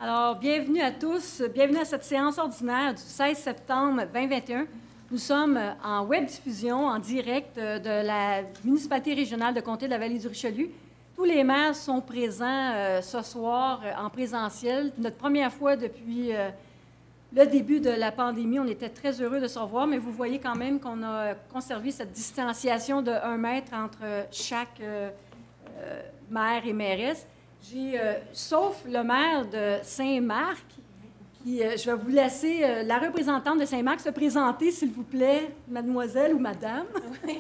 Alors, bienvenue à tous. Bienvenue à cette séance ordinaire du 16 septembre 2021. Nous sommes en web-diffusion, en direct de la municipalité régionale de Comté de la Vallée-du-Richelieu. Tous les maires sont présents ce soir en présentiel. Notre première fois depuis le début de la pandémie. On était très heureux de se revoir, mais vous voyez quand même qu'on a conservé cette distanciation de 1 mètre entre chaque maire et mairesse. Sauf le maire de Saint-Marc, qui, je vais vous laisser la représentante de Saint-Marc se présenter, s'il vous plaît, mademoiselle ou madame. Oui.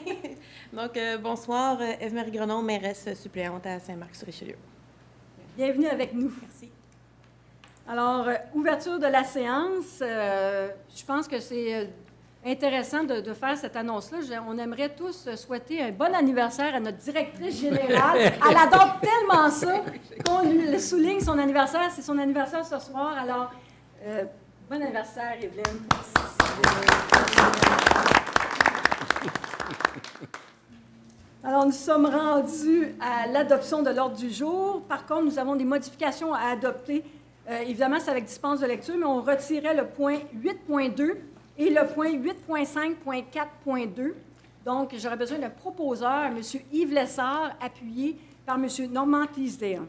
Donc, bonsoir, Ève-Marie Grenon, mairesse suppléante à Saint-Marc-sur-Richelieu. Bienvenue avec nous. Merci. Alors, ouverture de la séance, je pense que c'est intéressant de faire cette annonce-là. On aimerait tous souhaiter un bon anniversaire à notre directrice générale. Elle adore tellement ça qu'on lui souligne son anniversaire. C'est son anniversaire ce soir. Alors, bon anniversaire, Evelyne. Alors, nous sommes rendus à l'adoption de l'ordre du jour. Par contre, nous avons des modifications à adopter. Évidemment, c'est avec dispense de lecture, mais on retirait le point 8.2 et le point 8.5.4.2. Donc, j'aurais besoin d'un proposeur, M. Yves Lessard, appuyé par M. Normand Teasdale.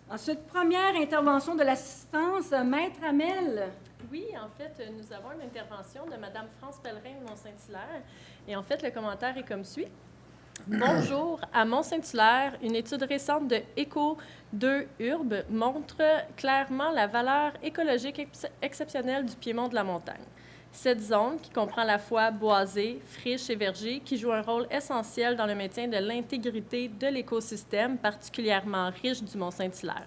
Ensuite, première intervention de l'assistance, Maître Hamel. Oui, en fait, nous avons une intervention de Mme France Pellerin de Mont-Saint-Hilaire. Et en fait, le commentaire est comme suit. Bonjour. À Mont-Saint-Hilaire, une étude récente de Éco2Urb montre clairement la valeur écologique exceptionnelle du piémont de la montagne. Cette zone, qui comprend à la fois boisés, friches et vergers, qui joue un rôle essentiel dans le maintien de l'intégrité de l'écosystème, particulièrement riche du Mont-Saint-Hilaire.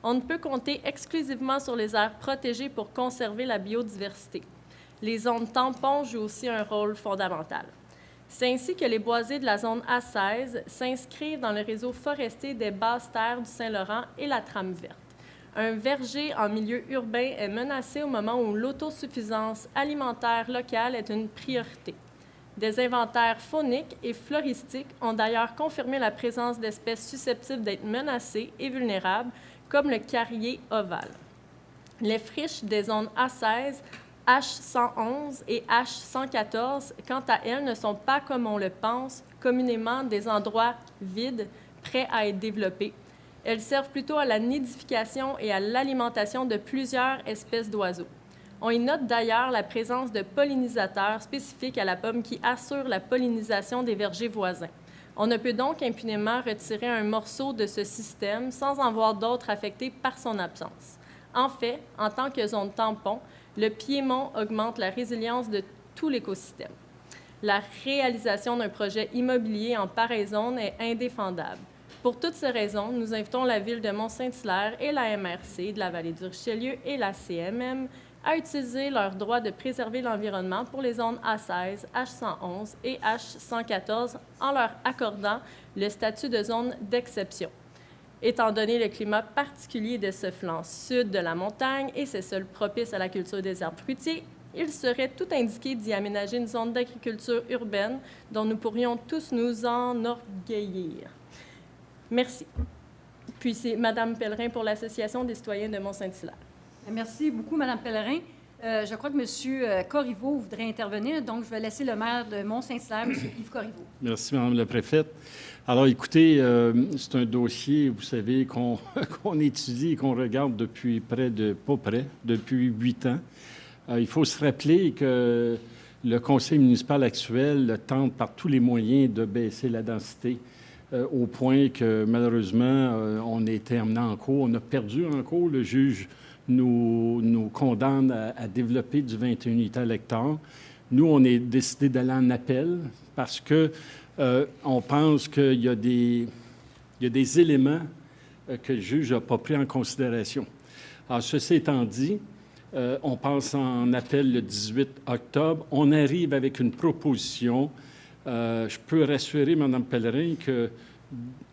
On ne peut compter exclusivement sur les aires protégées pour conserver la biodiversité. Les zones tampons jouent aussi un rôle fondamental. C'est ainsi que les boisés de la zone A16 s'inscrivent dans le réseau forestier des basses terres du Saint-Laurent et la trame verte. Un verger en milieu urbain est menacé au moment où l'autosuffisance alimentaire locale est une priorité. Des inventaires fauniques et floristiques ont d'ailleurs confirmé la présence d'espèces susceptibles d'être menacées et vulnérables, comme le carrier ovale. Les friches des zones A16, H111 et H114, quant à elles, ne sont pas, comme on le pense, communément des endroits vides, prêts à être développés. Elles servent plutôt à la nidification et à l'alimentation de plusieurs espèces d'oiseaux. On y note d'ailleurs la présence de pollinisateurs spécifiques à la pomme qui assurent la pollinisation des vergers voisins. On ne peut donc impunément retirer un morceau de ce système sans en voir d'autres affectés par son absence. En fait, en tant que zone tampon, le piémont augmente la résilience de tout l'écosystème. La réalisation d'un projet immobilier en pareille zone est indéfendable. Pour toutes ces raisons, nous invitons la Ville de Mont-Saint-Hilaire et la MRC de la Vallée-du-Richelieu et la CMM à utiliser leur droit de préserver l'environnement pour les zones A16, H111 et H114 en leur accordant le statut de zone d'exception. Étant donné le climat particulier de ce flanc sud de la montagne et ses sols propices à la culture des arbres fruitiers, il serait tout indiqué d'y aménager une zone d'agriculture urbaine dont nous pourrions tous nous enorgueillir. Merci. Puis c'est Mme Pellerin pour l'Association des citoyens de Mont-Saint-Hilaire. Merci beaucoup, Mme Pellerin. Je crois que M. Corriveau voudrait intervenir, donc je vais laisser le maire de Mont-Saint-Hilaire, M. Yves Corriveau. Merci, Mme la préfète. Alors, écoutez, c'est un dossier, vous savez, qu'on étudie et qu'on regarde depuis depuis 8 ans. Il faut se rappeler que le conseil municipal actuel tente par tous les moyens de baisser la densité au point que, malheureusement, on a été amené en cours. On a perdu en cours. Le juge nous condamne à développer du 21 unités à l'hectare. Nous, on est décidé d'aller en appel parce que on pense qu'il y a des éléments que le juge n'a pas pris en considération. Alors, ceci étant dit, on passe en appel le 18 octobre. On arrive avec une proposition. Je peux rassurer Mme Pellerin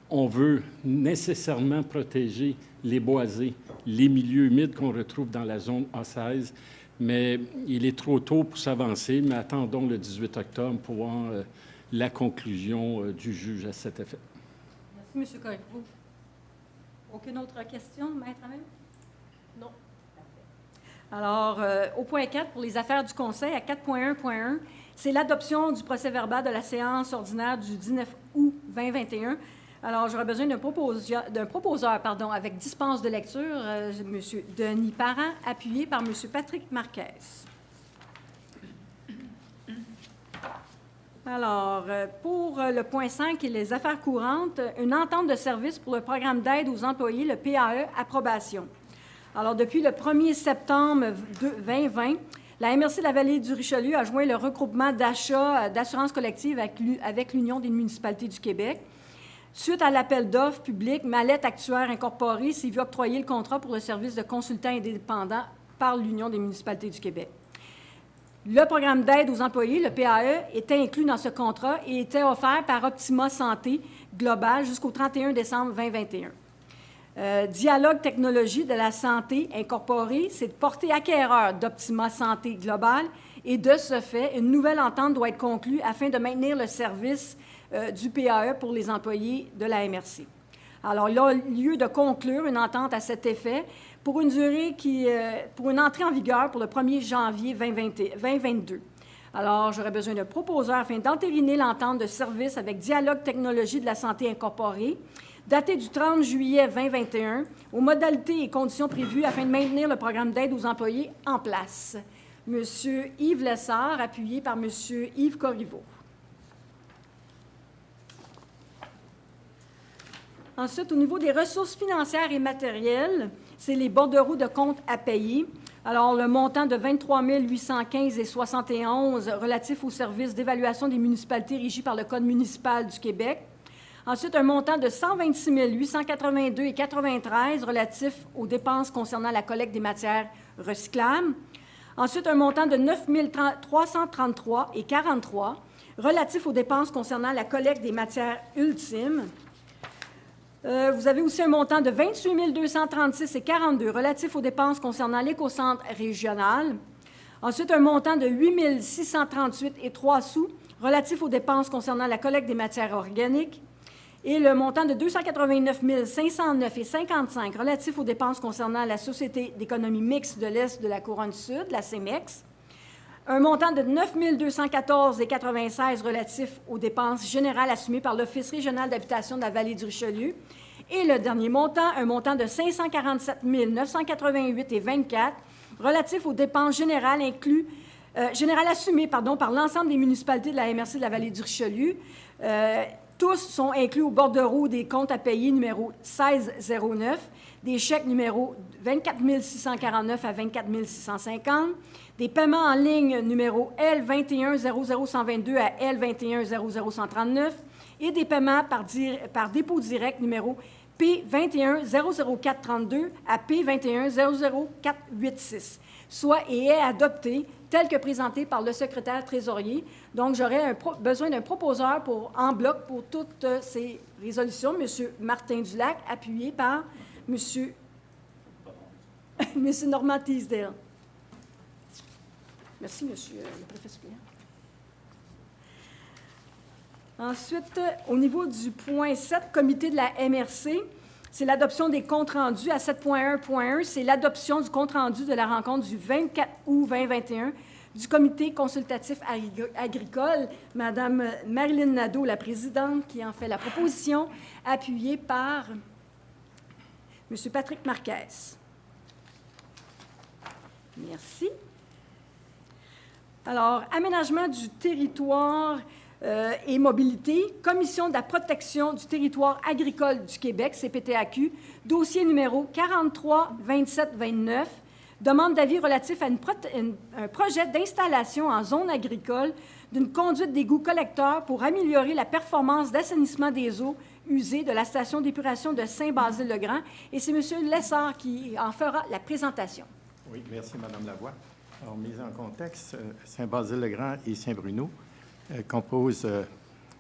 qu'on veut nécessairement protéger les boisés, les milieux humides qu'on retrouve dans la zone A16, mais il est trop tôt pour s'avancer, mais attendons le 18 octobre pour voir la conclusion du juge à cet effet. Merci, M. Corriveau. Aucune autre question, Maître Hamel? Non. Alors, au point 4, pour les affaires du Conseil, à 4.1.1, c'est l'adoption du procès-verbal de la séance ordinaire du 19 août 2021. Alors, j'aurais besoin d'un proposeur, avec dispense de lecture, M. Denis Parent, appuyé par M. Patrick Marquez. Alors, pour le point 5 et les affaires courantes, une entente de service pour le programme d'aide aux employés, le PAE, approbation. Alors, depuis le 1er septembre 2020, la MRC de la Vallée du Richelieu a joint le regroupement d'achats d'assurance collective avec l'Union des municipalités du Québec. Suite à l'appel d'offres public, Mallette Actuaire Incorporée s'est vu octroyer le contrat pour le service de consultant indépendant par l'Union des municipalités du Québec. Le programme d'aide aux employés, le PAE, était inclus dans ce contrat et était offert par Optima Santé Global jusqu'au 31 décembre 2021. Dialogue Technologie de la Santé Incorporée, c'est de porter acquéreur d'Optima Santé Global et de ce fait, une nouvelle entente doit être conclue afin de maintenir le service du PAE pour les employés de la MRC. Alors, il y a lieu de conclure une entente à cet effet pour une durée pour une entrée en vigueur pour le 1er janvier 2022. Alors, j'aurais besoin d'un proposeur afin d'entériner l'entente de service avec Dialogue Technologie de la Santé Incorporée, datée du 30 juillet 2021, aux modalités et conditions prévues afin de maintenir le programme d'aide aux employés en place. Monsieur Yves Lessard, appuyé par Monsieur Yves Corriveau. Ensuite, au niveau des ressources financières et matérielles, c'est les bordereaux de comptes à payer. Alors, le montant de 23 815,71 relatif au service d'évaluation des municipalités régies par le Code municipal du Québec. Ensuite, un montant de 126 882,93 relatif aux dépenses concernant la collecte des matières recyclables. Ensuite, un montant de 9 333,43 relatif aux dépenses concernant la collecte des matières ultimes. Vous avez aussi un montant de 28 236,42 relatif aux dépenses concernant l'écocentre régional. Ensuite, un montant de 8 638,03 sous relatif aux dépenses concernant la collecte des matières organiques. Et le montant de 289 509,55 relatif aux dépenses concernant la Société d'économie mixte de l'Est de la Couronne Sud, la CEMEX. Un montant de 9 214,96 relatif aux dépenses générales assumées par l'Office régional d'habitation de la Vallée du Richelieu. Et le dernier montant, un montant de 547 988,24 relatif aux dépenses générales assumées par l'ensemble des municipalités de la MRC de la Vallée du Richelieu. Tous sont inclus au bordereau des comptes à payer numéro 1609, des chèques numéro 24 649 à 24 650, des paiements en ligne numéro L2100122 à L2100139 et des paiements par dépôt direct numéro P2100432 à P2100486, soit et est adopté tel que présenté par le secrétaire trésorier. Donc, j'aurais besoin d'un proposeur en bloc pour toutes ces résolutions. M. Martin Dulac, appuyé par M. Normand Teasdale. Merci, Monsieur le préfet suppléant. Ensuite, au niveau du point 7, comité de la MRC, c'est l'adoption des comptes rendus. À 7.1.1, c'est l'adoption du compte rendu de la rencontre du 24 août 2021 du comité consultatif agricole. Madame Marilyn Nadeau, la présidente, qui en fait la proposition, appuyée par M. Patrick Marquez. Merci. Alors, aménagement du territoire et mobilité, Commission de la protection du territoire agricole du Québec, CPTAQ, dossier numéro 43-27-29, demande d'avis relatif à un projet d'installation en zone agricole d'une conduite d'égout collecteur pour améliorer la performance d'assainissement des eaux usées de la station d'épuration de Saint-Basile-le-Grand. Et c'est M. Lessard qui en fera la présentation. Oui, merci, Mme Lavoie. Alors, mise en contexte, Saint-Basile-le-Grand et Saint-Bruno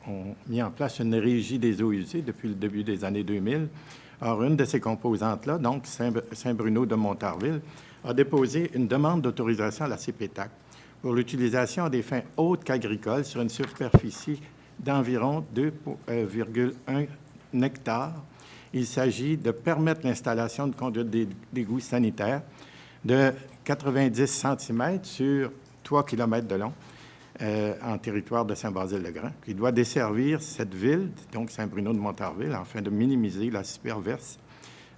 ont mis en place une régie des eaux usées depuis le début des années 2000. Alors, une de ces composantes-là, donc Saint-Bruno de Montarville, a déposé une demande d'autorisation à la CPTAC pour l'utilisation à des fins autres qu'agricoles sur une superficie d'environ 2,1 hectares Il s'agit de permettre l'installation de conduites d'égouts sanitaires de 90 cm sur 3 km de long en territoire de Saint-Basile-le-Grand, qui doit desservir cette ville, donc Saint-Bruno-de-Montarville, afin de minimiser la superverse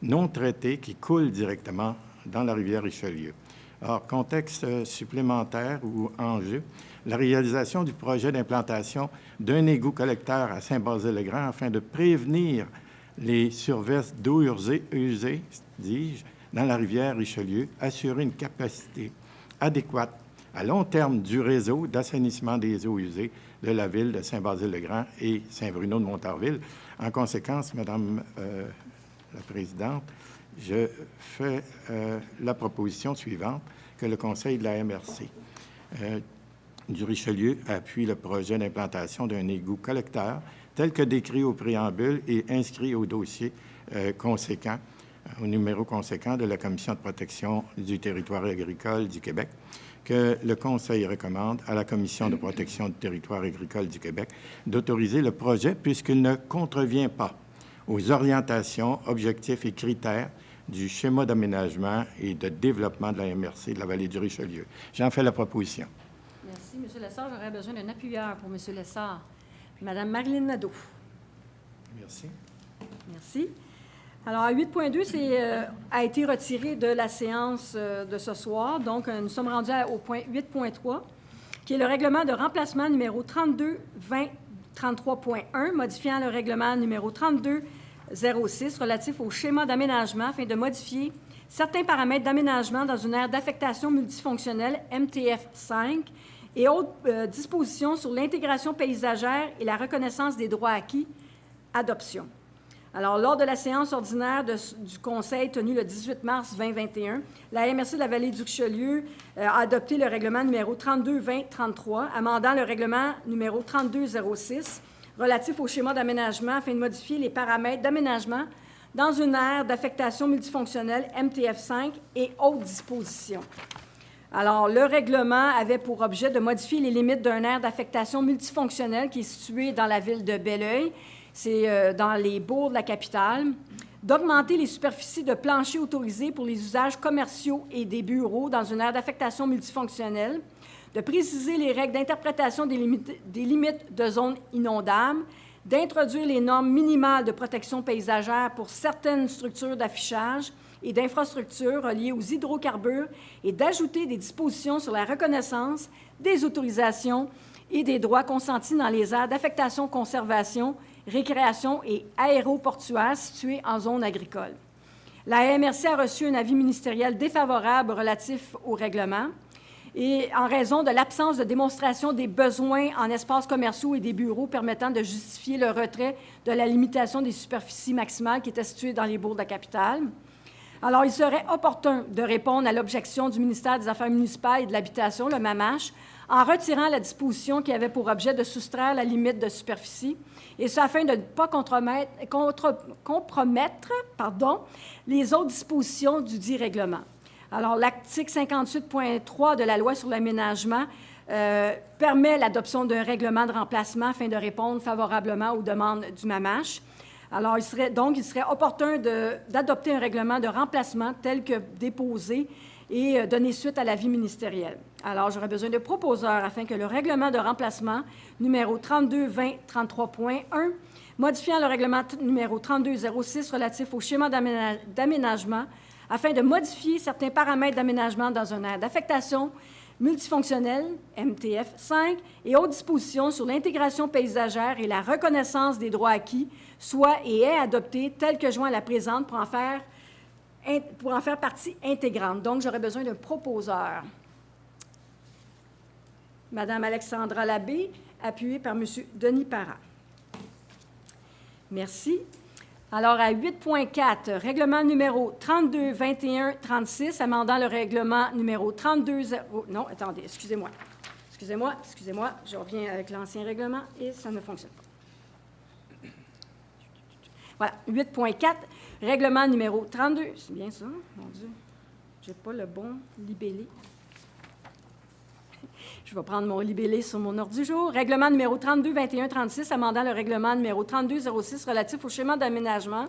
non traitée qui coule directement dans la rivière Richelieu. Alors, contexte supplémentaire ou enjeu, la réalisation du projet d'implantation d'un égout collecteur à Saint-Basile-le-Grand afin de prévenir les surverses d'eau usée, dis-je, dans la rivière Richelieu, assurer une capacité adéquate à long terme du réseau d'assainissement des eaux usées de la ville de Saint-Basile-le-Grand et Saint-Bruno-de-Montarville. En conséquence, Madame la Présidente, je fais la proposition suivante, que le Conseil de la MRC du Richelieu appuie le projet d'implantation d'un égout collecteur tel que décrit au préambule et inscrit au dossier conséquent, au numéro conséquent de la Commission de protection du territoire agricole du Québec, que le Conseil recommande à la Commission de protection du territoire agricole du Québec d'autoriser le projet puisqu'il ne contrevient pas aux orientations, objectifs et critères du schéma d'aménagement et de développement de la MRC de la vallée du Richelieu. J'en fais la proposition. Merci, M. Lessard. J'aurais besoin d'un appuyeur pour M. Lessard. Madame Marilyn Nadeau. Merci. Merci. Alors, à 8.2, a été retiré de la séance de ce soir. Donc, nous sommes rendus au point 8.3, qui est le règlement de remplacement numéro 32-20-33.1, modifiant le règlement numéro 32-06 relatif au schéma d'aménagement afin de modifier certains paramètres d'aménagement dans une aire d'affectation multifonctionnelle MTF 5 et autres dispositions sur l'intégration paysagère et la reconnaissance des droits acquis, adoption. Alors, lors de la séance ordinaire du Conseil tenue le 18 mars 2021, la MRC de la vallée du Richelieu a adopté le règlement numéro 32-20-33, amendant le règlement numéro 32-06 relatif au schéma d'aménagement afin de modifier les paramètres d'aménagement dans une aire d'affectation multifonctionnelle MTF5 et autres dispositions. Alors, le règlement avait pour objet de modifier les limites d'une aire d'affectation multifonctionnelle qui est située dans la ville de Belleuil, c'est dans les bourgs de la capitale, d'augmenter les superficies de plancher autorisées pour les usages commerciaux et des bureaux dans une aire d'affectation multifonctionnelle, de préciser les règles d'interprétation des limites de zones inondables, d'introduire les normes minimales de protection paysagère pour certaines structures d'affichage et d'infrastructures reliées aux hydrocarbures et d'ajouter des dispositions sur la reconnaissance des autorisations et des droits consentis dans les aires d'affectation conservation, récréation et aéroportuaires situées en zone agricole. La MRC a reçu un avis ministériel défavorable relatif au règlement et en raison de l'absence de démonstration des besoins en espaces commerciaux et des bureaux permettant de justifier le retrait de la limitation des superficies maximales qui étaient situées dans les bourgs de la capitale. Alors, il serait opportun de répondre à l'objection du ministère des Affaires municipales et de l'Habitation, le MAMACH, en retirant la disposition qui avait pour objet de soustraire la limite de superficie, et ce afin de ne pas compromettre les autres dispositions du dit règlement. Alors, l'article 58.3 de la Loi sur l'aménagement permet l'adoption d'un règlement de remplacement afin de répondre favorablement aux demandes du MAMACH. Alors, il serait opportun d'adopter un règlement de remplacement tel que déposé et donner suite à l'avis ministériel. Alors, j'aurais besoin de proposeurs afin que le règlement de remplacement numéro 32-20-33.1, modifiant le règlement numéro 32-06 relatif au schéma d'aménagement afin de modifier certains paramètres d'aménagement dans une aire d'affectation multifonctionnelle, MTF 5, et autres dispositions sur l'intégration paysagère et la reconnaissance des droits acquis, soit et est adopté tel que joint à la présente pour en faire partie intégrante. Donc, j'aurais besoin d'un proposeur. Madame Alexandra Labbé, appuyée par Monsieur Denis Parent. Merci. Alors, à 8.4, règlement numéro 32-21-36, amendant le règlement numéro 32... Non, attendez, excusez-moi, je reviens avec l'ancien règlement et ça ne fonctionne pas. Voilà, 8.4, règlement numéro 32... C'est bien ça? Mon Dieu, je n'ai pas le bon libellé. Je vais prendre mon libellé sur mon ordre du jour. Règlement numéro 32-21-36, amendant le règlement numéro 32-06 relatif au schéma d'aménagement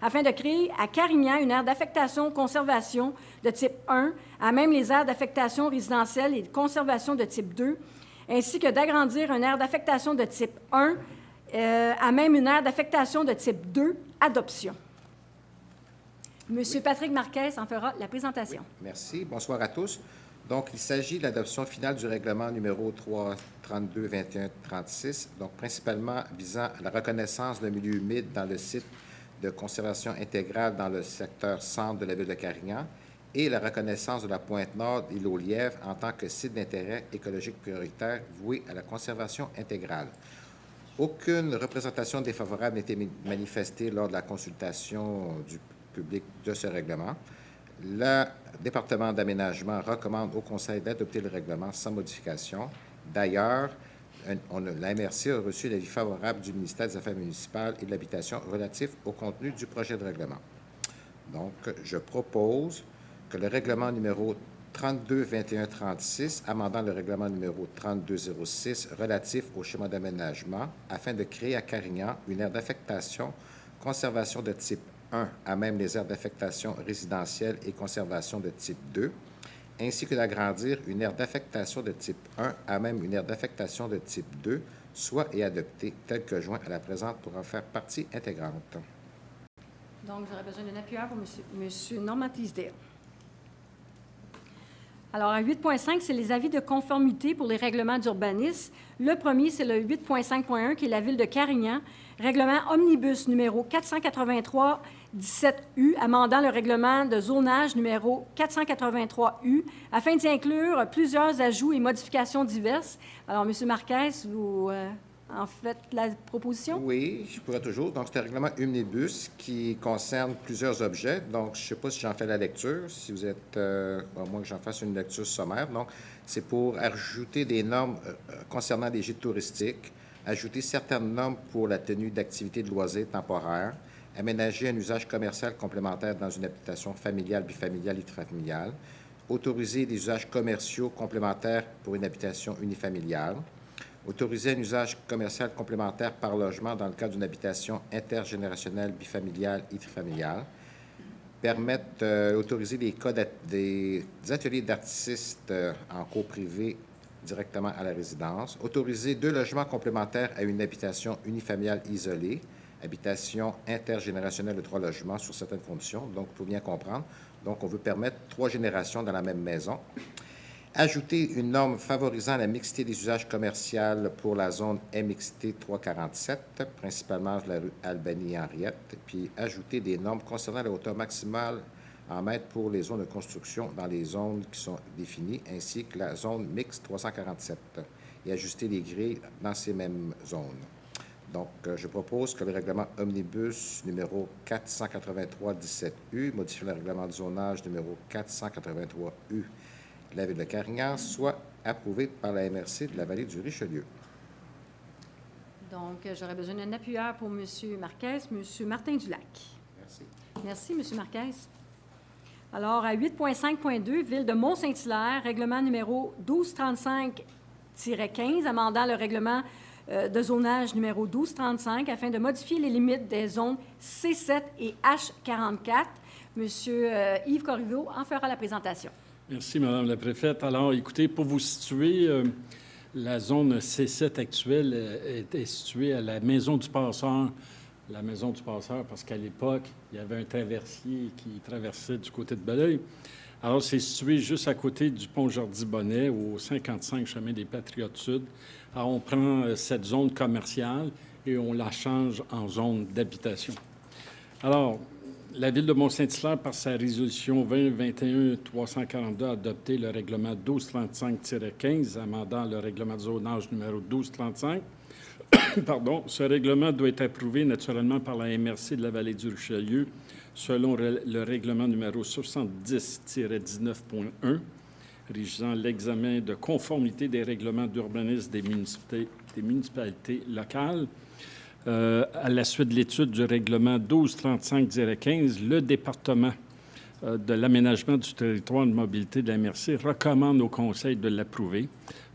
afin de créer à Carignan une aire d'affectation-conservation de type 1, à même les aires d'affectation résidentielle et de conservation de type 2, ainsi que d'agrandir une aire d'affectation de type 1 à même une aire d'affectation de type 2, adoption. Monsieur Patrick Marquez en fera la présentation. Oui, merci. Bonsoir à tous. Donc, il s'agit de l'adoption finale du règlement numéro 332-21-36, donc principalement visant à la reconnaissance d'un milieu humide dans le site de conservation intégrale dans le secteur centre de la ville de Carignan et la reconnaissance de la Pointe-Nord et l'Île-aux-Lièvres en tant que site d'intérêt écologique prioritaire voué à la conservation intégrale. Aucune représentation défavorable n'a été manifestée lors de la consultation du public de ce règlement. Le département d'aménagement recommande au Conseil d'adopter le règlement sans modification. D'ailleurs, la MRC a reçu l'avis favorable du ministère des Affaires municipales et de l'Habitation relatif au contenu du projet de règlement. Donc, je propose que le règlement numéro 32-21-36, amendant le règlement numéro 32-06 relatif au schéma d'aménagement, afin de créer à Carignan une aire d'affectation, conservation de type 1 à même les aires d'affectation résidentielle et conservation de type 2, ainsi que d'agrandir une aire d'affectation de type 1 à même une aire d'affectation de type 2, soit et adoptée tel que joint à la présente pour en faire partie intégrante. Donc, j'aurais besoin d'un appuyeur pour Monsieur Norman Teasdale. Alors, à 8.5, c'est les avis de conformité pour les règlements d'urbanisme. Le premier, c'est le 8.5.1, qui est la Ville de Carignan. Règlement omnibus numéro 483-17U, amendant le règlement de zonage numéro 483U, afin d'y inclure plusieurs ajouts et modifications diverses. Alors, M. Marquez, vous en faites la proposition? Oui, je pourrais toujours. Donc, c'est un règlement omnibus qui concerne plusieurs objets. Donc, je ne sais pas si j'en fais la lecture, si vous êtes, à moins que j'en fasse une lecture sommaire. Donc, c'est pour ajouter des normes concernant les gîtes touristiques, ajouter certaines normes pour la tenue d'activités de loisirs temporaires, aménager un usage commercial complémentaire dans une habitation familiale, bifamiliale et trifamiliale, autoriser des usages commerciaux complémentaires pour une habitation unifamiliale, autoriser un usage commercial complémentaire par logement dans le cadre d'une habitation intergénérationnelle, bifamiliale et trifamiliale, autoriser des cas des ateliers d'artistes en cours privé directement à la résidence, autoriser 2 logements complémentaires à une habitation unifamiliale isolée, habitation intergénérationnelle de 3 logements sur certaines conditions. Donc, il faut bien comprendre. Donc, on veut permettre 3 générations dans la même maison. Ajouter une norme favorisant la mixité des usages commerciaux pour la zone MXT 347, principalement la rue Albany et Henriette, puis ajouter des normes concernant la hauteur maximale en mètres pour les zones de construction dans les zones qui sont définies, ainsi que la zone mixte 347, et ajuster les grilles dans ces mêmes zones. Donc, je propose que le règlement omnibus numéro 483-17U, modifiant le règlement de zonage numéro 483U, la Ville de Carignan, soit approuvé par la MRC de la vallée du Richelieu. Donc, j'aurais besoin d'un appuyeur pour M. Marquez, M. Martin Dulac. Merci. Merci, M. Marquez. Alors, à 8.5.2, Ville de Mont-Saint-Hilaire, règlement numéro 1235-15, amendant le règlement de zonage numéro 1235 afin de modifier les limites des zones C7 et H44. M. Yves Corriveau en fera la présentation. Merci, Madame la préfète. Alors, écoutez, pour vous situer, la zone C7 actuelle est située à la Maison du Passeur. La Maison du Passeur, parce qu'à l'époque, il y avait un traversier qui traversait du côté de Belleuil. Alors, c'est situé juste à côté du pont Jordi-Bonnet, au 55 chemin des Patriotes Sud. Alors, on prend cette zone commerciale et on la change en zone d'habitation. Alors, la Ville de Mont-Saint-Hilaire, par sa résolution 2021-342, a adopté le règlement 1235-15, amendant le règlement de zonage numéro 1235. Pardon. Ce règlement doit être approuvé naturellement par la MRC de la vallée du Richelieu, selon le règlement numéro 70-19.1, régissant l'examen de conformité des règlements d'urbanisme des municipalités locales. À la suite de l'étude du règlement 1235-15, le département de l'aménagement du territoire de mobilité de la MRC recommande au Conseil de l'approuver.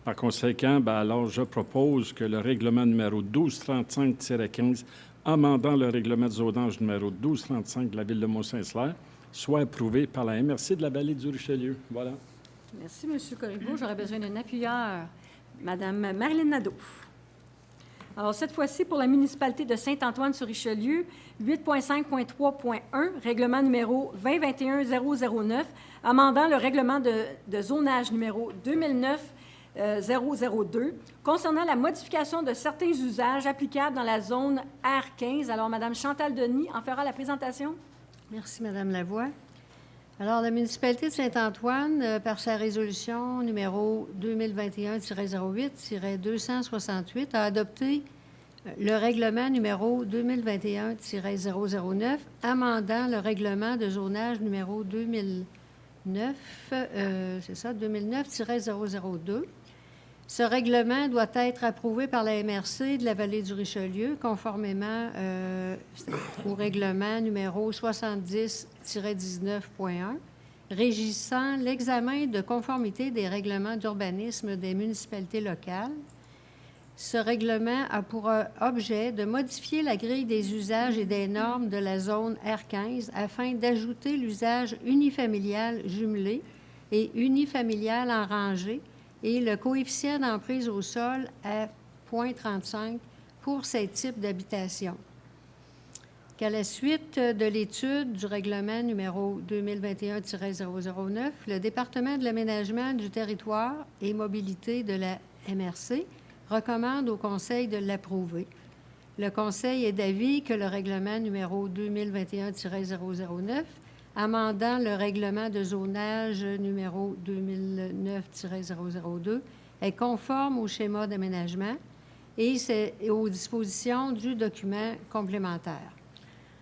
Par conséquent, alors je propose que le règlement numéro 1235-15 amendant le règlement de zonage numéro 1235 de la Ville de Mont-Saint-Hilaire soit approuvé par la MRC de la Vallée du Richelieu. Voilà. Merci, M. Corriveau. J'aurais besoin d'un appuyeur, Mme Marilyn Nadeau. Alors, cette fois-ci, pour la municipalité de Saint-Antoine-sur-Richelieu, 8.5.3.1, règlement numéro 2021-009, amendant le règlement de zonage numéro 2009-002, concernant la modification de certains usages applicables dans la zone R15. Alors, Mme Chantal Denis en fera la présentation. Merci, Mme Lavoie. Alors, la municipalité de Saint-Antoine, par sa résolution numéro 2021-08-268, a adopté le règlement numéro 2021-009, amendant le règlement de zonage numéro 2009-002. Ce règlement doit être approuvé par la MRC de la Vallée du Richelieu, conformément au règlement numéro 70-19.1, régissant l'examen de conformité des règlements d'urbanisme des municipalités locales. Ce règlement a pour objet de modifier la grille des usages et des normes de la zone R15 afin d'ajouter l'usage unifamilial jumelé et unifamilial en rangée et le coefficient d'emprise au sol à 0,35 pour ces types d'habitations. Qu'à la suite de l'étude du règlement numéro 2021-009, le département de l'aménagement du territoire et mobilité de la MRC recommande au Conseil de l'approuver. Le Conseil est d'avis que le règlement numéro 2021-009, amendant le règlement de zonage numéro 2009-002, est conforme au schéma d'aménagement et aux dispositions du document complémentaire.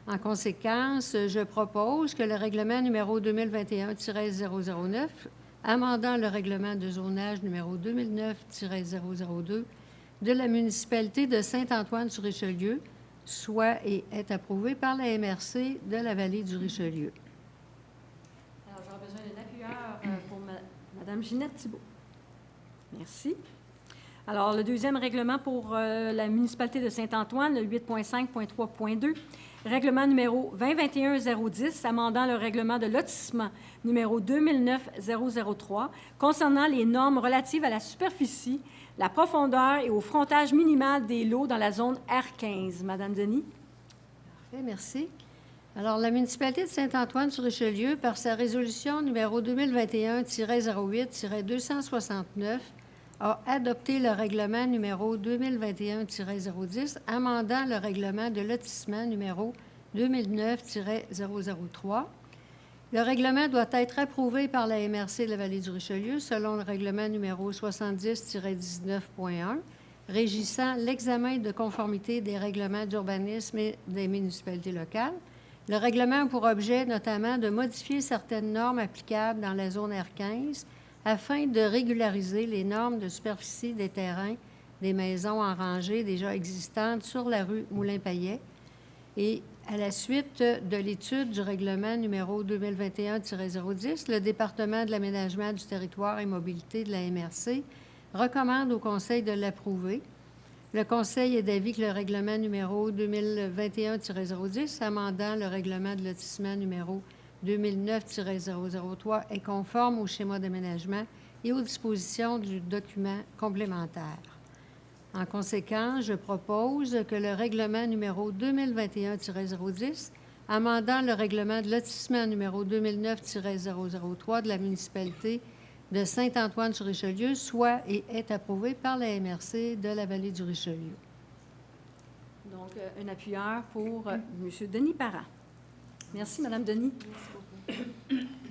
En conséquence, je propose que le règlement numéro 2021-009, amendant le règlement de zonage numéro 2009-002 de la municipalité de Saint-Antoine-sur-Richelieu, soit et est approuvé par la MRC de la Vallée du Richelieu. Alors, j'aurai besoin d'un appuyeur pour Mme Ginette Thibault. Merci. Alors, le deuxième règlement pour la municipalité de Saint-Antoine, le 8.5.3.2, règlement numéro 2021-010, amendant le règlement de lotissement numéro 2009-003, concernant les normes relatives à la superficie, la profondeur et au frontage minimal des lots dans la zone R15. Madame Denis. Parfait, merci. Alors, la municipalité de Saint-Antoine-sur-Richelieu, par sa résolution numéro 2021-08-269, a adopté le règlement numéro 2021-010, amendant le règlement de lotissement numéro 2009-003. Le règlement doit être approuvé par la MRC de la Vallée du Richelieu selon le règlement numéro 70-19.1, régissant l'examen de conformité des règlements d'urbanisme et des municipalités locales. Le règlement a pour objet notamment de modifier certaines normes applicables dans la zone R15 afin de régulariser les normes de superficie des terrains des maisons en rangée déjà existantes sur la rue Moulin-Paillet. Et à la suite de l'étude du règlement numéro 2021-010, le département de l'aménagement du territoire et mobilité de la MRC recommande au Conseil de l'approuver. Le Conseil est d'avis que le règlement numéro 2021-010, amendant le règlement de lotissement numéro 2009-003, est conforme au schéma d'aménagement et aux dispositions du document complémentaire. En conséquence, je propose que le règlement numéro 2021-010, amendant le règlement de lotissement numéro 2009-003 de la municipalité de Saint-Antoine-sur-Richelieu, soit et est approuvé par la MRC de la Vallée du Richelieu. Donc, un appuyeur pour M. Denis Parent. Merci, Mme Denis.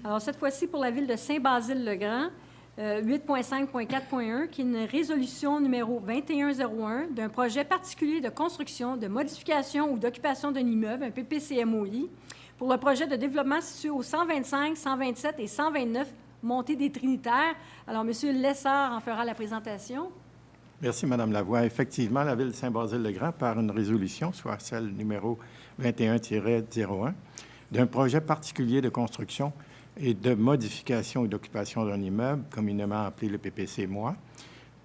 Alors, cette fois-ci, pour la ville de Saint-Basile-le-Grand, 8.5.4.1, qui est une résolution numéro 2101 d'un projet particulier de construction, de modification ou d'occupation d'un immeuble, un PPCMOI, pour le projet de développement situé au 125, 127 et 129 Montée des Trinitaires. Alors, M. Lessard en fera la présentation. Merci, Mme Lavoie. Effectivement, la Ville de Saint-Basile-le-Grand, par une résolution, soit celle numéro 21-01, d'un projet particulier de construction et de modification ou d'occupation d'un immeuble, communément appelé le PPC-MOI,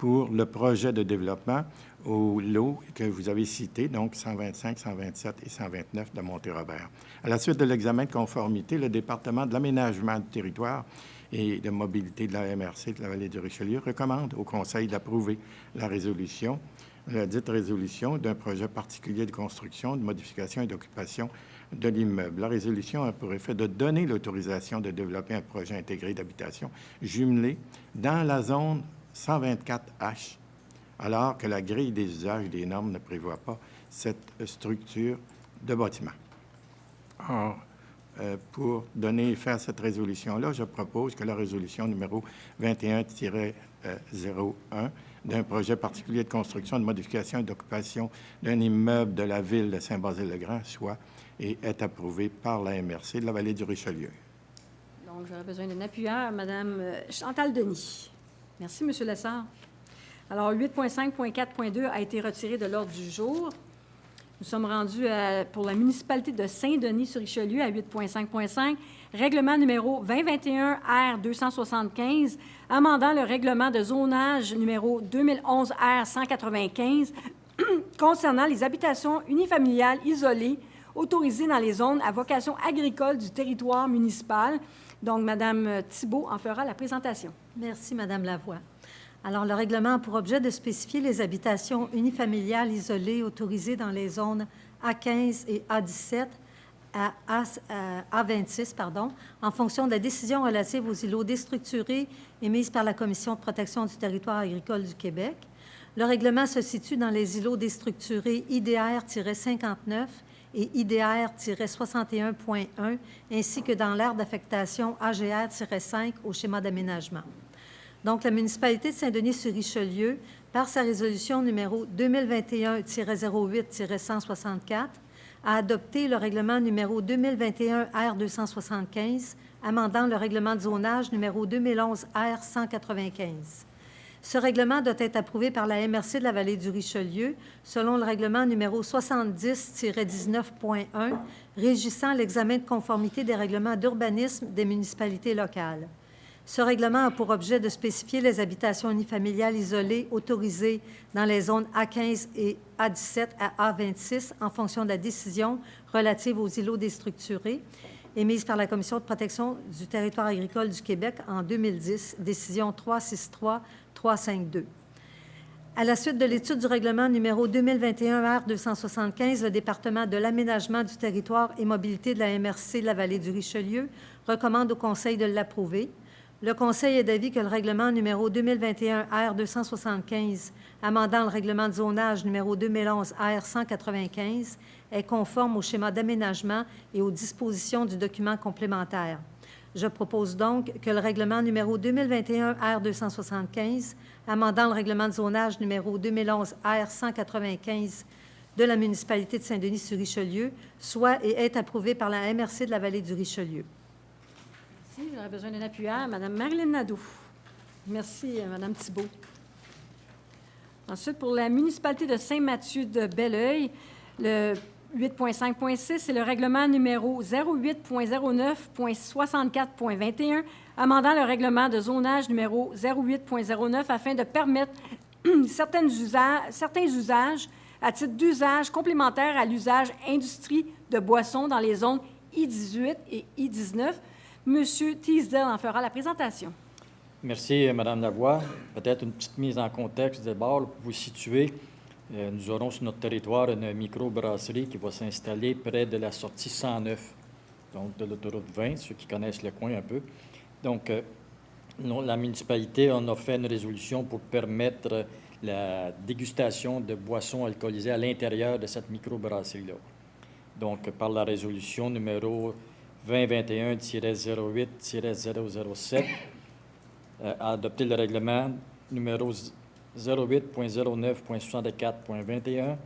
pour le projet de développement au lot que vous avez cité, donc 125, 127 et 129 de Monté-Robert. À la suite de l'examen de conformité, le département de l'aménagement du territoire et de mobilité de la MRC de la Vallée du Richelieu recommande au Conseil d'approuver la dite résolution d'un projet particulier de construction, de modification et d'occupation de l'immeuble. La résolution a pour effet de donner l'autorisation de développer un projet intégré d'habitation jumelé dans la zone 124H, alors que la grille des usages et des normes ne prévoit pas cette structure de bâtiment. Or, pour donner effet à cette résolution-là, je propose que la résolution numéro 21-01 d'un projet particulier de construction, de modification et d'occupation d'un immeuble de la ville de Saint-Basile-le-Grand soit et est approuvée par la MRC de la Vallée du Richelieu. Donc, j'aurais besoin d'un appuyeur, Mme Chantal Denis. Merci, M. Lessard. Alors, 8.5.4.2 a été retiré de l'ordre du jour. Nous sommes rendus pour la municipalité de Saint-Denis-sur-Richelieu à 8.5.5, règlement numéro 2021-R275, amendant le règlement de zonage numéro 2011-R195 concernant les habitations unifamiliales isolées autorisées dans les zones à vocation agricole du territoire municipal. Donc, Mme Thibault en fera la présentation. Merci, Mme Lavoie. Alors, le règlement a pour objet de spécifier les habitations unifamiliales isolées autorisées dans les zones A15 et A17 à A26, en fonction de la décision relative aux îlots déstructurés émise par la Commission de protection du territoire agricole du Québec. Le règlement se situe dans les îlots déstructurés IDR-59 et IDR-61.1, ainsi que dans l'aire d'affectation AGR-5 au schéma d'aménagement. Donc, la municipalité de Saint-Denis-sur-Richelieu, par sa résolution numéro 2021-08-164, a adopté le règlement numéro 2021-R275, amendant le règlement de zonage numéro 2011-R195. Ce règlement doit être approuvé par la MRC de la Vallée du Richelieu, selon le règlement numéro 70-19.1, régissant l'examen de conformité des règlements d'urbanisme des municipalités locales. Ce règlement a pour objet de spécifier les habitations unifamiliales isolées autorisées dans les zones A15 et A17 à A26 en fonction de la décision relative aux îlots déstructurés émise par la Commission de protection du territoire agricole du Québec en 2010, décision 363-352. À la suite de l'étude du règlement numéro 2021-R275, le département de l'aménagement du territoire et mobilité de la MRC de la Vallée du Richelieu recommande au Conseil de l'approuver. Le Conseil est d'avis que le règlement numéro 2021-R275, amendant le règlement de zonage numéro 2011-R195, est conforme au schéma d'aménagement et aux dispositions du document complémentaire. Je propose donc que le règlement numéro 2021-R275, amendant le règlement de zonage numéro 2011-R195 de la municipalité de Saint-Denis-sur-Richelieu, soit et est approuvé par la MRC de la Vallée du Richelieu. Merci. J'aurais besoin d'un appuyeur. Mme Marilyn Nadeau. Merci, Mme Thibault. Ensuite, pour la municipalité de Saint-Mathieu de Belleuil, le 8.5.6, c'est le règlement numéro 08.09.64.21, amendant le règlement de zonage numéro 08.09 afin de permettre certains usages à titre d'usage complémentaire à l'usage industrie de boissons dans les zones I-18 et I-19. Monsieur Teasdale en fera la présentation. Merci, Mme Lavoie. Peut-être une petite mise en contexte d'abord pour vous situer. Nous aurons sur notre territoire une microbrasserie qui va s'installer près de la sortie 109, donc de l'autoroute 20, ceux qui connaissent le coin un peu. Donc, la municipalité en a fait une résolution pour permettre la dégustation de boissons alcoolisées à l'intérieur de cette microbrasserie-là. Donc, par la résolution numéro 2021-08-007, a adopté le règlement numéro 08.09.64.21,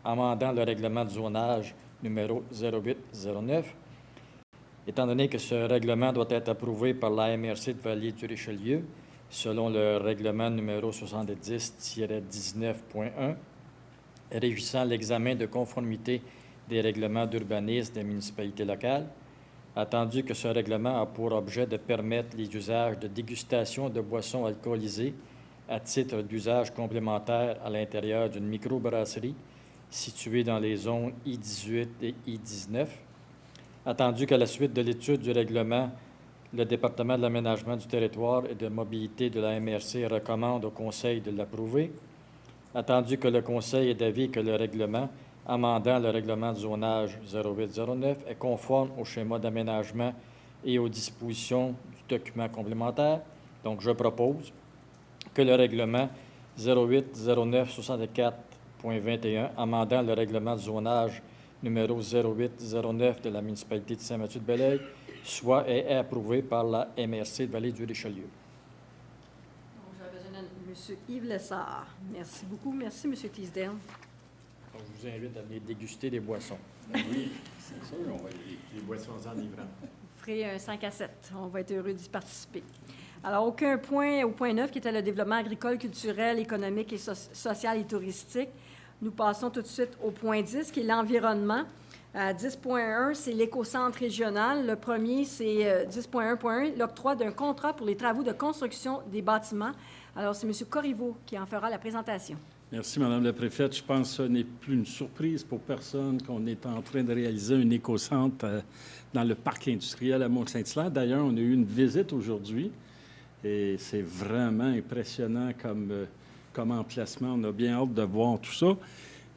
amendant le règlement de zonage numéro 0809. Étant donné que ce règlement doit être approuvé par la MRC de Vallée du Richelieu, selon le règlement numéro 70-19.1, régissant l'examen de conformité des règlements d'urbanisme des municipalités locales, attendu que ce règlement a pour objet de permettre les usages de dégustation de boissons alcoolisées à titre d'usage complémentaire à l'intérieur d'une microbrasserie située dans les zones I-18 et I-19. Attendu qu'à la suite de l'étude du règlement, le département de l'aménagement du territoire et de mobilité de la MRC recommande au Conseil de l'approuver. Attendu que le Conseil est d'avis que le règlement, amendant le règlement de zonage 0809, est conforme au schéma d'aménagement et aux dispositions du document complémentaire. Donc, je propose que le règlement 080964.21, amendant le règlement de zonage numéro 0809 de la municipalité de Saint-Mathieu-de-Belleuil, soit et est approuvé par la MRC de Vallée-du-Richelieu. J'aurais besoin de M. Yves Lessard. Merci beaucoup. Merci, M. Teasdale. Donc, je vous invite à venir déguster des boissons. Oui, c'est sûr, on va les boissons enivrantes. Vous ferez un 5 à 7. On va être heureux d'y participer. Alors, aucun point au point 9, qui était le développement agricole, culturel, économique et social et touristique. Nous passons tout de suite au point 10, qui est l'environnement. 10.1, c'est l'écocentre régional. Le premier, c'est 10.1.1, l'octroi d'un contrat pour les travaux de construction des bâtiments. Alors, c'est M. Corriveau qui en fera la présentation. Merci, Madame la préfète. Je pense que ce n'est plus une surprise pour personne qu'on est en train de réaliser un écocentre dans le parc industriel à Mont-Saint-Hilaire. D'ailleurs, on a eu une visite aujourd'hui et c'est vraiment impressionnant comme emplacement. On a bien hâte de voir tout ça.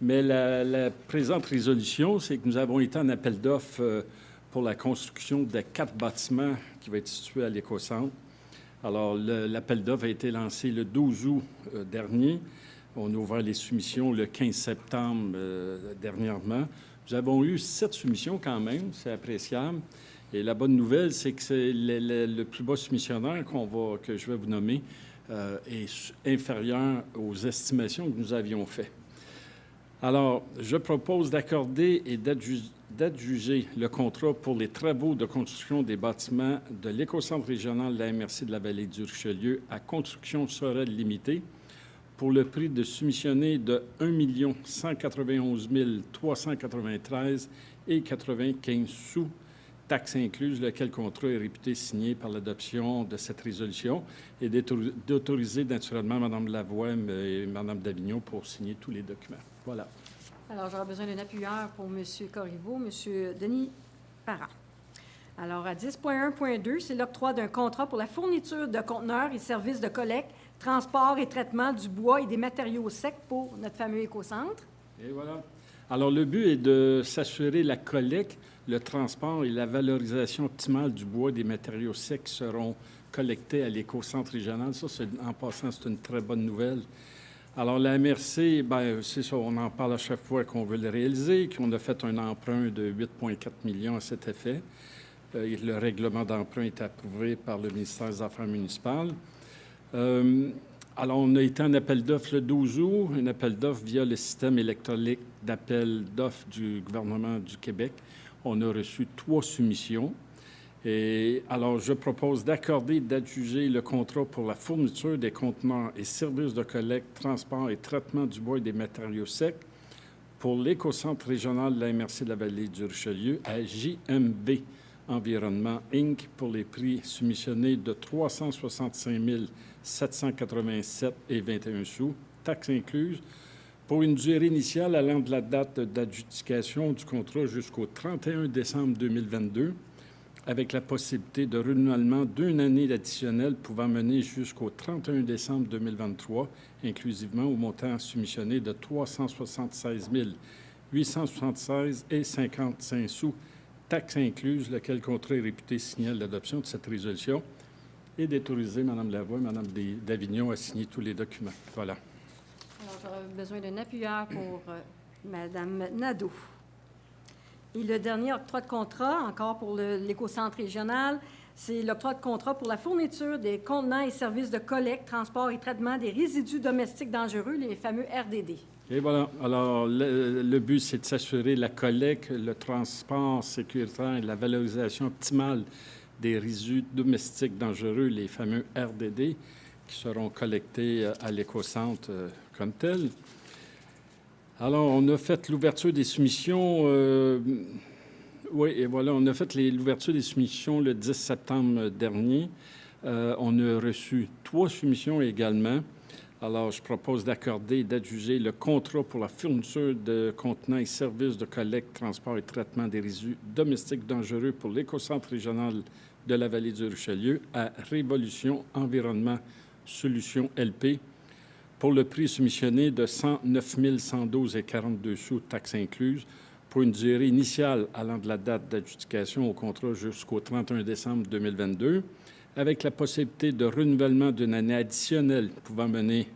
Mais la présente résolution, c'est que nous avons été en appel d'offres pour la construction de 4 bâtiments qui vont être situés à l'écocentre. Alors, l'appel d'offres a été lancé le 12 août dernier. On a ouvert les soumissions le 15 septembre dernièrement. Nous avons eu 7 soumissions quand même, c'est appréciable. Et la bonne nouvelle, c'est que c'est le plus bas soumissionnaire que je vais vous nommer est inférieur aux estimations que nous avions faites. Alors, je propose d'accorder et d'adjuger le contrat pour les travaux de construction des bâtiments de l'écocentre régional de la MRC de la Vallée-du-Richelieu à Construction Sorel Limitée pour le prix de soumissionner de 1 191 393 et 95 sous, taxes incluses, lequel contrat est réputé signé par l'adoption de cette résolution et d'autoriser naturellement Mme Lavoie et Mme Davignon pour signer tous les documents. Voilà. Alors, j'aurai besoin d'un appuyeur pour M. Corriveau, M. Denis Parent. Alors, à 10.1.2, c'est l'octroi d'un contrat pour la fourniture de conteneurs et services de collecte, transport et traitement du bois et des matériaux secs pour notre fameux écocentre. Et voilà. Alors, le but est de s'assurer la collecte, le transport et la valorisation optimale du bois et des matériaux secs qui seront collectés à l'écocentre régional. Ça, en passant, c'est une très bonne nouvelle. Alors, la MRC, bien, c'est ça, on en parle à chaque fois qu'on veut le réaliser, qu'on a fait un emprunt de 8,4 millions à cet effet. Le règlement d'emprunt est approuvé par le ministère des Affaires municipales. Alors, on a été en appel d'offres le 12 août, un appel d'offres via le système électronique d'appel d'offres du gouvernement du Québec. On a reçu 3 soumissions. Et alors, je propose d'accorder et d'adjuger le contrat pour la fourniture des conteneurs et services de collecte, transport et traitement du bois et des matériaux secs pour l'écocentre régional de la MRC de la Vallée-du-Richelieu à JMB Environnement, Inc. pour les prix soumissionnés de 365 787 et 21 sous, taxes incluses, pour une durée initiale allant de la date d'adjudication du contrat jusqu'au 31 décembre 2022, avec la possibilité de renouvellement d'une année additionnelle pouvant mener jusqu'au 31 décembre 2023, inclusivement au montant soumissionné de 376 876 et 55 sous, taxes incluses, lequel contrat est réputé signé à l'adoption de cette résolution, et d'autoriser Mme Lavoie et Mme Davignon à signer tous les documents. Voilà. Alors, j'aurais besoin d'un appuyeur pour Mme Nadeau. Et le dernier octroi de contrat, encore pour l'écocentre régional, c'est l'octroi de contrat pour la fourniture des contenants et services de collecte, transport et traitement des résidus domestiques dangereux, les fameux RDD. Et voilà. Alors, le but, c'est de s'assurer la collecte, le transport sécuritaire et la valorisation optimale des résidus domestiques dangereux, les fameux RDD, qui seront collectés à l'écocentre comme tel. Alors, on a fait l'ouverture des soumissions. Oui, et voilà, on a fait l'ouverture des soumissions le 10 septembre dernier. On a reçu 3 soumissions également. Alors, je propose d'accorder et d'adjuger le contrat pour la fourniture de contenants et services de collecte, transport et traitement des résidus domestiques dangereux pour l'écocentre régional de la vallée du Richelieu à Révolution Environnement Solutions LP pour le prix soumissionné de 109 112,42 sous, taxes incluses, pour une durée initiale allant de la date d'adjudication au contrat jusqu'au 31 décembre 2022, avec la possibilité de renouvellement d'une année additionnelle pouvant mener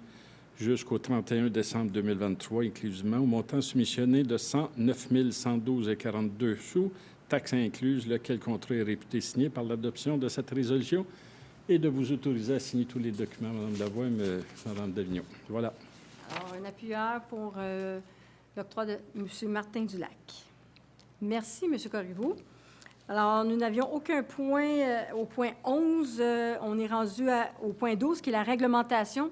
jusqu'au 31 décembre 2023, inclusivement au montant soumissionné de 109 112,42 sous, taxes incluses, lequel contrat est réputé signé par l'adoption de cette résolution, et de vous autoriser à signer tous les documents, Mme Lavoie et Mme Davignon. Voilà. Alors, un appuyeur pour l'octroi de M. Martin Dulac. Merci, M. Corriveau. Alors, nous n'avions aucun point au point 11. On est rendu au point 12, qui est la réglementation.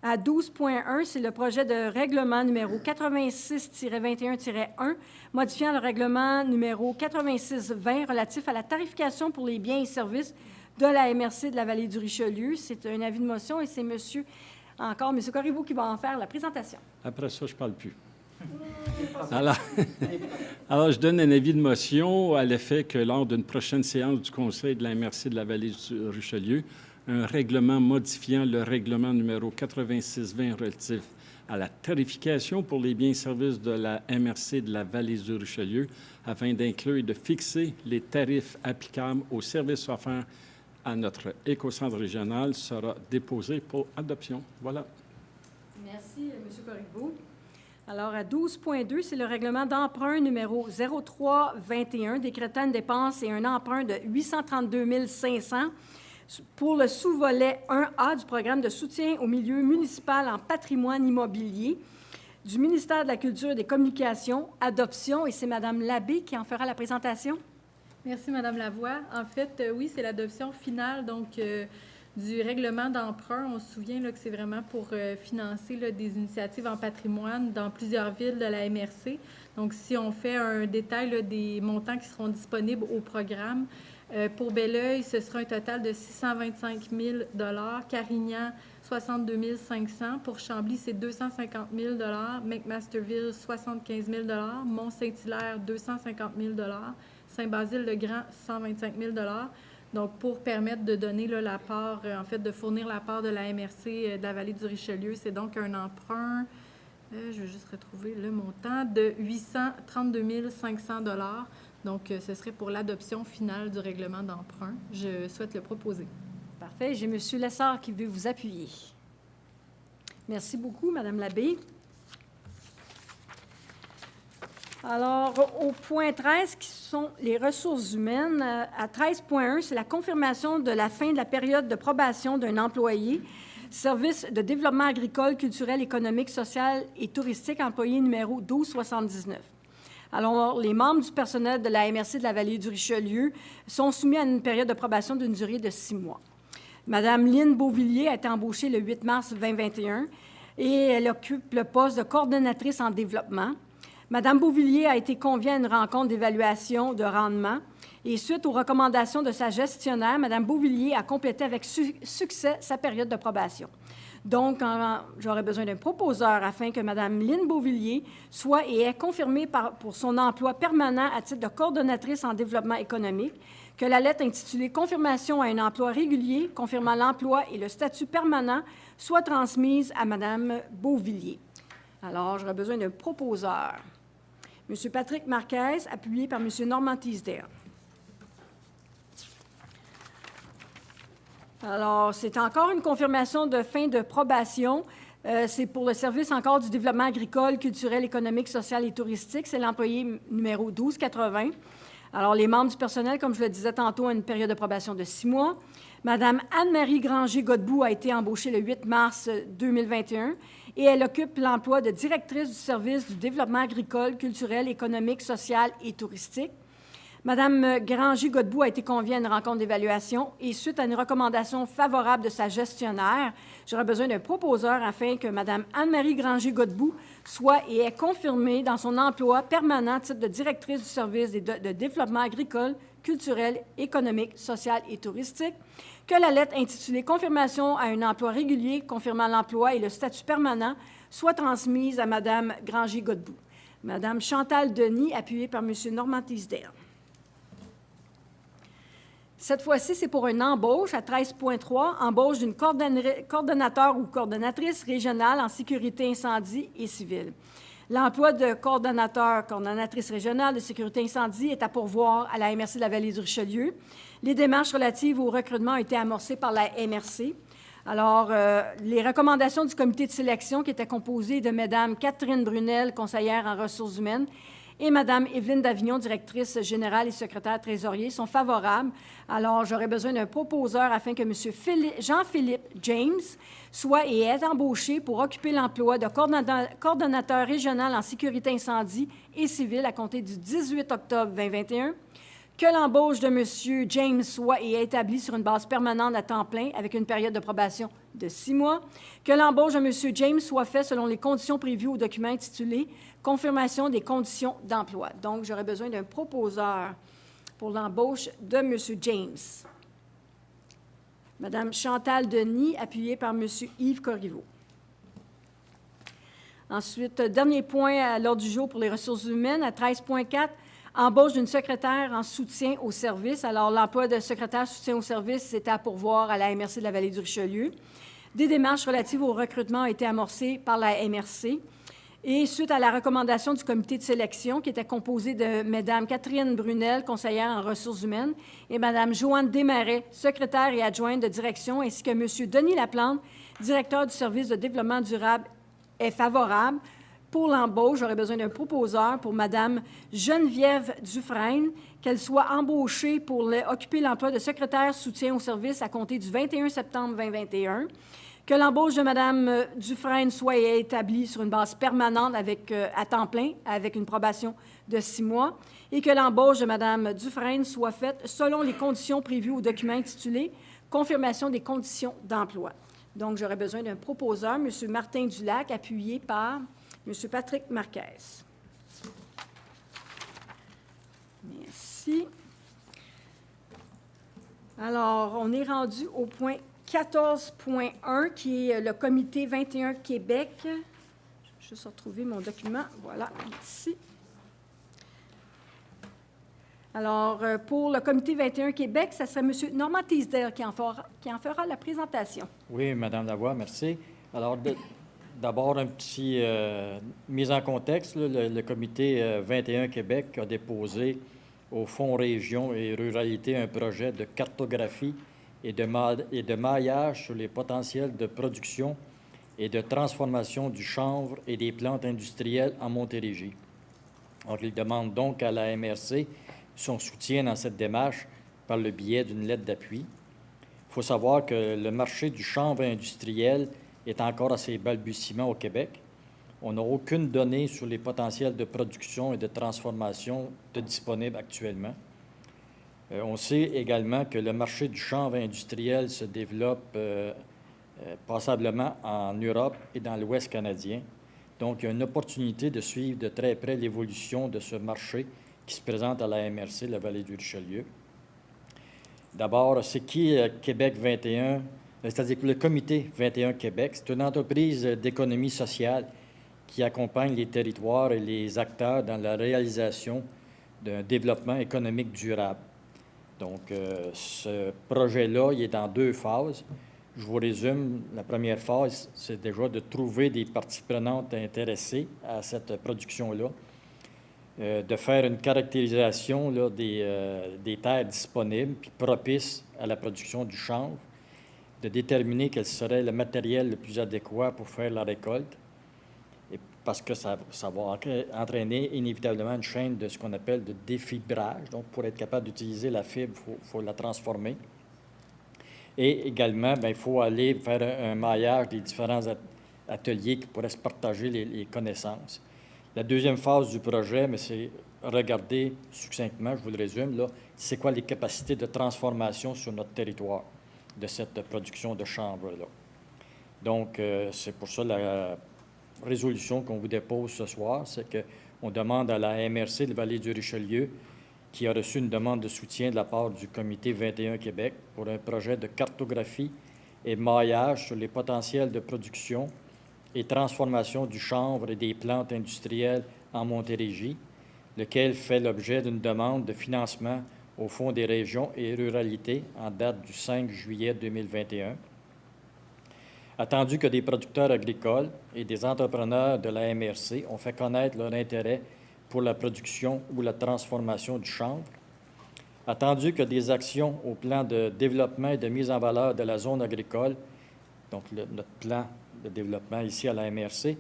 À 12.1, c'est le projet de règlement numéro 86-21-1, modifiant le règlement numéro 86-20 relatif à la tarification pour les biens et services de la MRC de la vallée du Richelieu. C'est un avis de motion et c'est M. Corriveau qui va en faire la présentation. Après ça, je ne parle plus. Alors, je donne un avis de motion à l'effet que lors d'une prochaine séance du Conseil de la MRC de la vallée du Richelieu, un règlement modifiant le règlement numéro 86-20 relatif à la tarification pour les biens et services de la MRC de la vallée du Richelieu afin d'inclure et de fixer les tarifs applicables aux services offerts à notre écocentre régional sera déposé pour adoption. Voilà. Merci, M. Corriveau. Alors, à 12.2, c'est le règlement d'emprunt numéro 0321, décrétant une dépense et un emprunt de 832 500 pour le sous-volet 1A du programme de soutien au milieu municipal en patrimoine immobilier du ministère de la Culture et des Communications, adoption, et c'est Mme Labbé qui en fera la présentation. Merci, Mme Lavoie. En fait, oui, c'est l'adoption finale du règlement d'emprunt. On se souvient là, que c'est vraiment pour financer là, des initiatives en patrimoine dans plusieurs villes de la MRC. Donc, si on fait un détail là, des montants qui seront disponibles au programme, pour Belleuil, ce sera un total de 625 000 Carignan, 62 500 Pour Chambly, c'est 250 000 McMasterville, 75 000 Mont-Saint-Hilaire, 250 000 Saint-Basile-le-Grand, 125 000 Donc, pour permettre de donner là, la part, en fait, de fournir la part de la MRC de la vallée du Richelieu, c'est donc un emprunt, je vais juste retrouver le montant, de 832 500 Donc, ce serait pour l'adoption finale du règlement d'emprunt. Je souhaite le proposer. Parfait. J'ai M. Lessard qui veut vous appuyer. Merci beaucoup, Mme Labbé. Alors, au point 13, qui sont les ressources humaines, à 13.1, c'est la confirmation de la fin de la période de probation d'un employé, service de développement agricole, culturel, économique, social et touristique, employé numéro 1279. Alors, les membres du personnel de la MRC de la vallée du Richelieu sont soumis à une période de probation d'une durée de 6 mois. Mme Lynne Beauvillier a été embauchée le 8 mars 2021 et elle occupe le poste de coordonnatrice en développement. Mme Beauvillier a été conviée à une rencontre d'évaluation de rendement et suite aux recommandations de sa gestionnaire, Mme Beauvillier a complété avec succès sa période de probation. Donc, j'aurais besoin d'un proposeur afin que Mme Lynne Beauvillier soit et est confirmée pour son emploi permanent à titre de coordonnatrice en développement économique, que la lettre intitulée « Confirmation à un emploi régulier confirmant l'emploi et le statut permanent » soit transmise à Mme Beauvillier. Alors, j'aurais besoin d'un proposeur. M. Patrick Marquez, appuyé par M. Normand Teasdale. Alors, c'est encore une confirmation de fin de probation. C'est pour le service encore du développement agricole, culturel, économique, social et touristique. C'est l'employé numéro 1280. Alors, les membres du personnel, comme je le disais tantôt, ont une période de probation de 6 mois. Madame Anne-Marie Granger-Godbout a été embauchée le 8 mars 2021 et elle occupe l'emploi de directrice du service du développement agricole, culturel, économique, social et touristique. Mme Granger-Godbout a été conviée à une rencontre d'évaluation et suite à une recommandation favorable de sa gestionnaire, j'aurais besoin d'un proposeur afin que Mme Anne-Marie Granger-Godbout soit et est confirmée dans son emploi permanent à titre de directrice du service de développement agricole, culturel, économique, social et touristique, que la lettre intitulée « Confirmation à un emploi régulier confirmant l'emploi et le statut permanent » soit transmise à Mme Granger-Godbout. Mme Chantal Denis, appuyée par M. Normand Teasdale. Cette fois-ci, c'est pour une embauche à 13.3, embauche d'une coordonnateur ou coordonnatrice régionale en sécurité incendie et civile. L'emploi de coordonnatrice régionale de sécurité incendie est à pourvoir à la MRC de la Vallée du Richelieu. Les démarches relatives au recrutement ont été amorcées par la MRC. Alors, les recommandations du comité de sélection, qui était composé de Mme Catherine Brunel, conseillère en ressources humaines, et Mme Évelyne Davignon, directrice générale et secrétaire trésorier, sont favorables. Alors, j'aurais besoin d'un proposeur afin que M. Jean-Philippe James soit et est embauché pour occuper l'emploi de coordonnateur régional en sécurité incendie et civile à compter du 18 octobre 2021, que l'embauche de M. James soit et est établie sur une base permanente à temps plein avec une période de probation de 6 mois, que l'embauche de M. James soit faite selon les conditions prévues au document intitulé « Confirmation des conditions d'emploi ». Donc, j'aurais besoin d'un proposeur pour l'embauche de M. James. Mme Chantal Denis, appuyée par M. Yves Corriveau. Ensuite, dernier point à l'ordre du jour pour les ressources humaines, à 13.4, embauche d'une secrétaire en soutien au service. Alors, l'emploi de secrétaire soutien au service est à pourvoir à la MRC de la Vallée du Richelieu. Des démarches relatives au recrutement ont été amorcées par la MRC. Et suite à la recommandation du comité de sélection, qui était composé de Mme Catherine Brunel, conseillère en ressources humaines, et Mme Joanne Desmarais, secrétaire et adjointe de direction, ainsi que M. Denis Laplante, directeur du service de développement durable, est favorable. Pour l'embauche, j'aurais besoin d'un proposeur pour Mme Geneviève Dufresne, qu'elle soit embauchée pour occuper l'emploi de secrétaire soutien au service à compter du 21 septembre 2021, que l'embauche de Mme Dufresne soit établie sur une base permanente à temps plein avec une probation de 6 mois et que l'embauche de Mme Dufresne soit faite selon les conditions prévues au document intitulé « Confirmation des conditions d'emploi ». Donc, j'aurais besoin d'un proposeur, M. Martin Dulac, appuyé par M. Patrick Marquez. Merci. Alors, on est rendu au point 14.1, qui est le comité 21 Québec. Je vais juste retrouver mon document. Voilà, ici. Alors, pour le comité 21 Québec, ça serait M. Normand Teasdale qui en fera la présentation. Oui, Mme Lavoie, merci. Alors, d'abord, un petit mise en contexte. Là, le comité 21 Québec a déposé au Fonds Région et Ruralité un projet de cartographie et de maillage sur les potentiels de production et de transformation du chanvre et des plantes industrielles en Montérégie. Donc, il demande donc à la MRC son soutien dans cette démarche par le biais d'une lettre d'appui. Il faut savoir que le marché du chanvre industriel est encore à ses balbutiements au Québec. On n'a aucune donnée sur les potentiels de production et de transformation disponibles actuellement. On sait également que le marché du chanvre industriel se développe passablement en Europe et dans l'Ouest canadien. Donc, il y a une opportunité de suivre de très près l'évolution de ce marché qui se présente à la MRC, la Vallée du Richelieu. D'abord, c'est qui Québec 21? C'est-à-dire que le Comité 21 Québec, c'est une entreprise d'économie sociale qui accompagne les territoires et les acteurs dans la réalisation d'un développement économique durable. Donc, ce projet-là, il est dans 2 phases. Je vous résume. La première phase, c'est déjà de trouver des parties prenantes intéressées à cette production-là, de faire une caractérisation là, des terres disponibles puis propices à la production du chanvre, de déterminer quel serait le matériel le plus adéquat pour faire la récolte, et parce que ça va entraîner inévitablement une chaîne de ce qu'on appelle de défibrage. Donc, pour être capable d'utiliser la fibre, il faut la transformer. Et également, il faut aller faire un maillage des différents ateliers qui pourraient se partager les connaissances. La deuxième phase du projet, mais c'est regarder succinctement, je vous le résume, là, c'est quoi les capacités de transformation sur notre territoire de cette production de chanvre-là. Donc, c'est pour ça la résolution qu'on vous dépose ce soir, c'est qu'on demande à la MRC de Vallée du Richelieu qui a reçu une demande de soutien de la part du Comité 21 Québec pour un projet de cartographie et maillage sur les potentiels de production et transformation du chanvre et des plantes industrielles en Montérégie, lequel fait l'objet d'une demande de financement au Fonds des régions et ruralités en date du 5 juillet 2021. Attendu que des producteurs agricoles et des entrepreneurs de la MRC ont fait connaître leur intérêt pour la production ou la transformation du chanvre, attendu que des actions au plan de développement et de mise en valeur de la zone agricole, donc notre plan de développement ici à la MRC,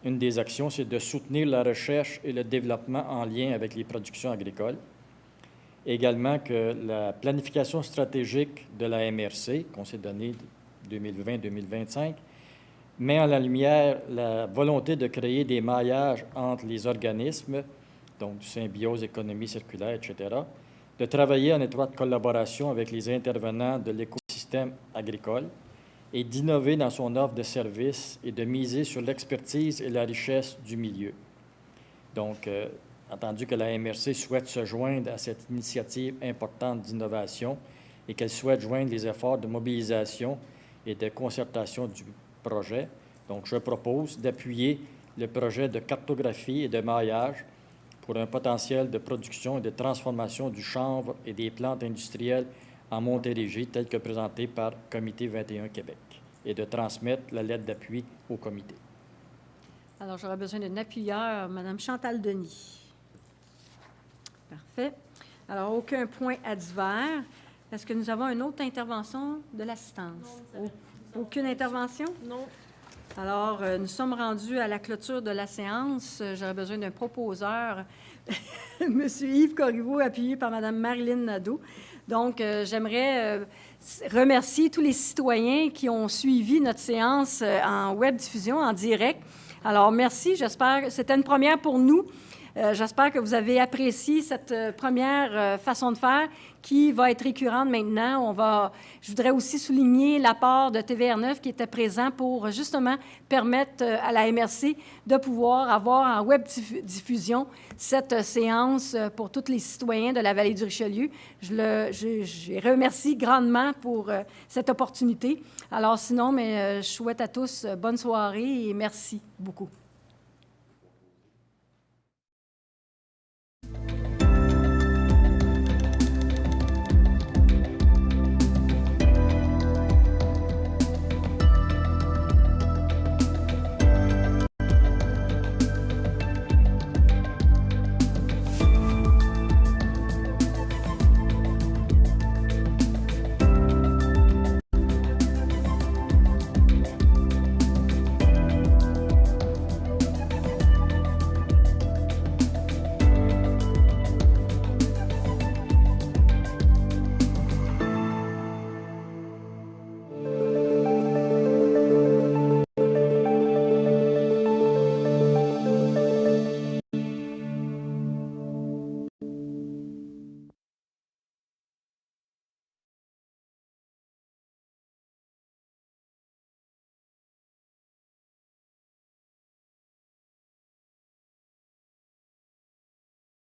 une des actions, c'est de soutenir la recherche et le développement en lien avec les productions agricoles. Également que la planification stratégique de la MRC, qu'on s'est donnée 2020-2025, met en la lumière la volonté de créer des maillages entre les organismes, donc symbiose, économie circulaire, etc., de travailler en étroite collaboration avec les intervenants de l'écosystème agricole et d'innover dans son offre de services et de miser sur l'expertise et la richesse du milieu. Donc, entendu que la MRC souhaite se joindre à cette initiative importante d'innovation et qu'elle souhaite joindre les efforts de mobilisation et de concertation du projet. Donc, je propose d'appuyer le projet de cartographie et de maillage pour un potentiel de production et de transformation du chanvre et des plantes industrielles en Montérégie, tel que présenté par Comité 21 Québec, et de transmettre la lettre d'appui au comité. Alors, j'aurais besoin d'une appuyeur, Mme Chantal Denis. Parfait. Alors, aucun point adverse. Est-ce que nous avons une autre intervention de l'assistance? Aucune intervention? Non. Alors, nous sommes rendus à la clôture de la séance. J'aurais besoin d'un proposeur, M. Yves Corriveau, appuyé par Mme Marilyn Nadeau. Donc, j'aimerais remercier tous les citoyens qui ont suivi notre séance en web-diffusion, en direct. Alors, merci. J'espère que c'était une première pour nous. J'espère que vous avez apprécié cette première façon de faire qui va être récurrente maintenant. Je voudrais aussi souligner l'apport de TVR9 qui était présent pour justement permettre à la MRC de pouvoir avoir en web diffusion cette séance pour tous les citoyens de la vallée du Richelieu. Je remercie grandement pour cette opportunité. Alors sinon, je souhaite à tous bonne soirée et merci beaucoup.